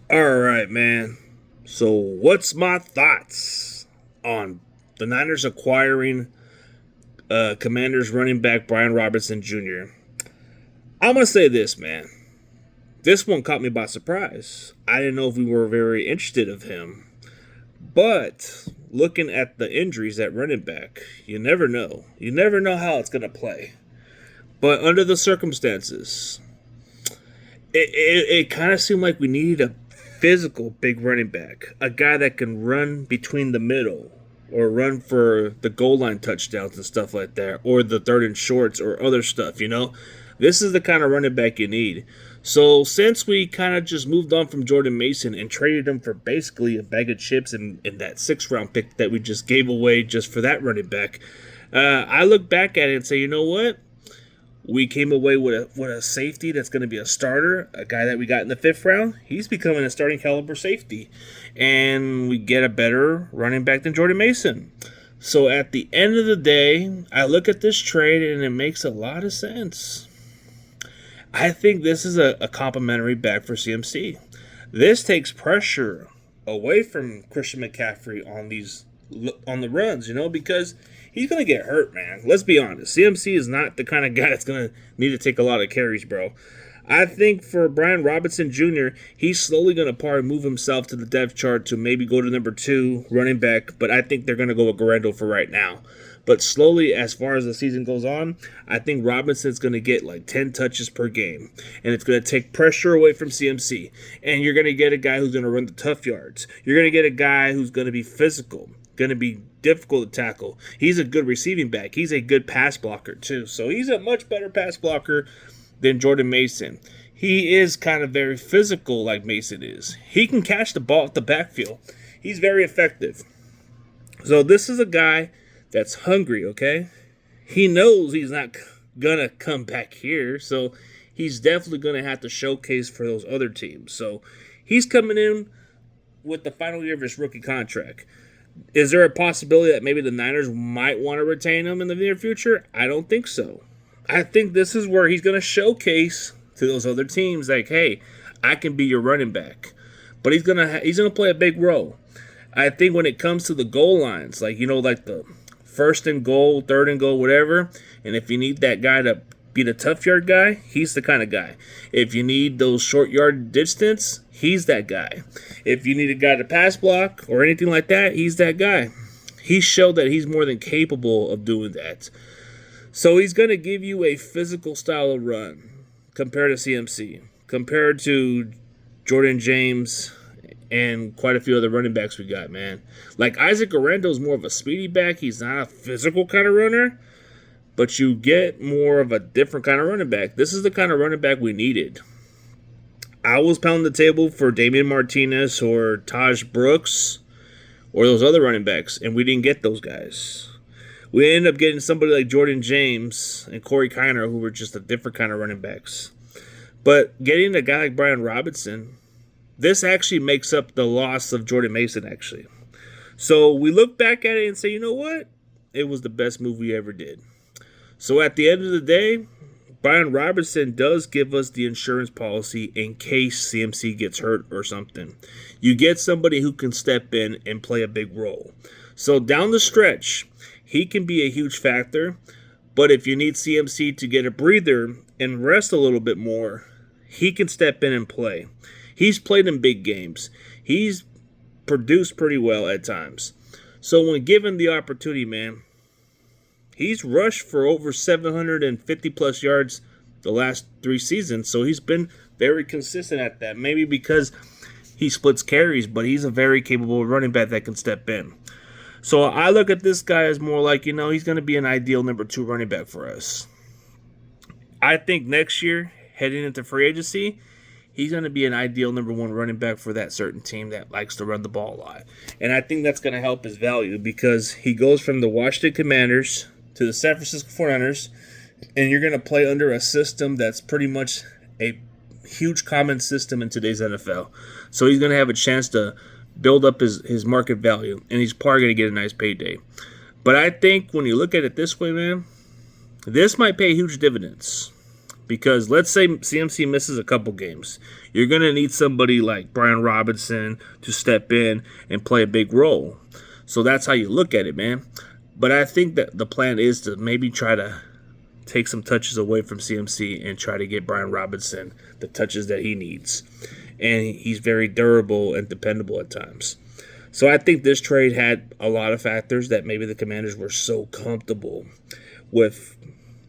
All right, man. So, what's my thoughts on the Niners acquiring Commanders running back Brian Robinson Jr.? I'm gonna say this, man. This one caught me by surprise. I didn't know if we were very interested of him, but looking at the injuries at running back, you never know. You never know how it's gonna play. But under the circumstances, it kind of seemed like we needed a physical big running back, a guy that can run between the middle or run for the goal line touchdowns and stuff like that, or the third and shorts or other stuff, This is the kind of running back you need. So since we kind of just moved on from Jordan Mason and traded him for basically a bag of chips in that 6th round pick that we just gave away just for that running back, I look back at it and say, you know what? We came away with a safety that's going to be a starter, a guy that we got in the 5th round. He's becoming a starting caliber safety. And we get a better running back than Jordan Mason. So at the end of the day, I look at this trade and it makes a lot of sense. I think this is a complimentary back for CMC. This takes pressure away from Christian McCaffrey on the runs, because he's going to get hurt, man. Let's be honest. CMC is not the kind of guy that's going to need to take a lot of carries, bro. I think for Brian Robinson Jr., he's slowly going to probably move himself to the depth chart to maybe go to number 2 running back, but I think they're going to go with Garendo for right now. But slowly, as far as the season goes on, I think Robinson's going to get like 10 touches per game. And it's going to take pressure away from CMC. And you're going to get a guy who's going to run the tough yards. You're going to get a guy who's going to be physical, going to be difficult to tackle. He's a good receiving back. He's a good pass blocker, too. So he's a much better pass blocker than Jordan Mason. He is kind of very physical like Mason is. He can catch the ball at the backfield. He's very effective. So this is a guy that's hungry, okay? He knows he's not going to come back here, so he's definitely going to have to showcase for those other teams. So he's coming in with the final year of his rookie contract. Is there a possibility that maybe the Niners might want to retain him in the near future? I don't think so. I think this is where he's going to showcase to those other teams, like, hey, I can be your running back. But he's gonna play a big role. I think when it comes to the goal lines, like the 1st and goal, 3rd and goal, whatever, and if you need that guy to be the tough yard guy, he's the kind of guy. If you need those short yard distance, he's that guy. If you need a guy to pass block or anything like that, he's that guy. He showed that he's more than capable of doing that. So he's going to give you a physical style of run compared to CMC, compared to Jordan James and quite a few other running backs we got, man. Like Isaac Garendo is more of a speedy back. He's not a physical kind of runner, but you get more of a different kind of running back. This is the kind of running back we needed. I was pounding the table for Damian Martinez or Taj Brooks or those other running backs, and we didn't get those guys. We ended up getting somebody like Jordan James and Corey Kiner, who were just a different kind of running backs. But getting a guy like Brian Robinson, this actually makes up the loss of Jordan Mason, actually. So we look back at it and say, you know what? It was the best move we ever did. So at the end of the day, Brian Robinson does give us the insurance policy in case CMC gets hurt or something. You get somebody who can step in and play a big role. So down the stretch, he can be a huge factor, but if you need CMC to get a breather and rest a little bit more, he can step in and play. He's played in big games. He's produced pretty well at times. So when given the opportunity, man, he's rushed for over 750 plus yards the last 3 seasons, so he's been very consistent at that. Maybe because he splits carries, but he's a very capable running back that can step in. So I look at this guy as more like, he's going to be an ideal number 2 running back for us. I think next year, heading into free agency, he's going to be an ideal number 1 running back for that certain team that likes to run the ball a lot. And I think that's going to help his value because he goes from the Washington Commanders to the San Francisco 49ers, and you're going to play under a system that's pretty much a huge common system in today's NFL. So he's going to have a chance to build up his market value, and he's probably going to get a nice payday. But I think when you look at it this way, man, this might pay huge dividends. Because let's say CMC misses a couple games. You're going to need somebody like Brian Robinson to step in and play a big role. So that's how you look at it, man. But I think that the plan is to maybe try to take some touches away from CMC and try to get Brian Robinson the touches that he needs. And he's very durable and dependable at times. So I think this trade had a lot of factors that maybe the Commanders were so comfortable with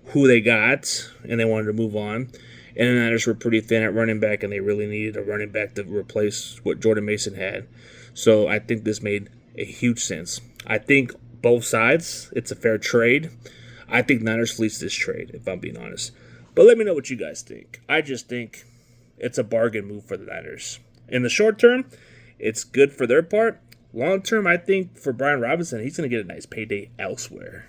who they got and they wanted to move on. And the Niners were pretty thin at running back, and they really needed a running back to replace what Jordan Mason had. So I think this made a huge sense. I think both sides, it's a fair trade. I think Niners fleeced this trade, if I'm being honest. But let me know what you guys think. I just think it's a bargain move for the Niners. In the short term, it's good for their part. Long term, I think for Brian Robinson, he's going to get a nice payday elsewhere.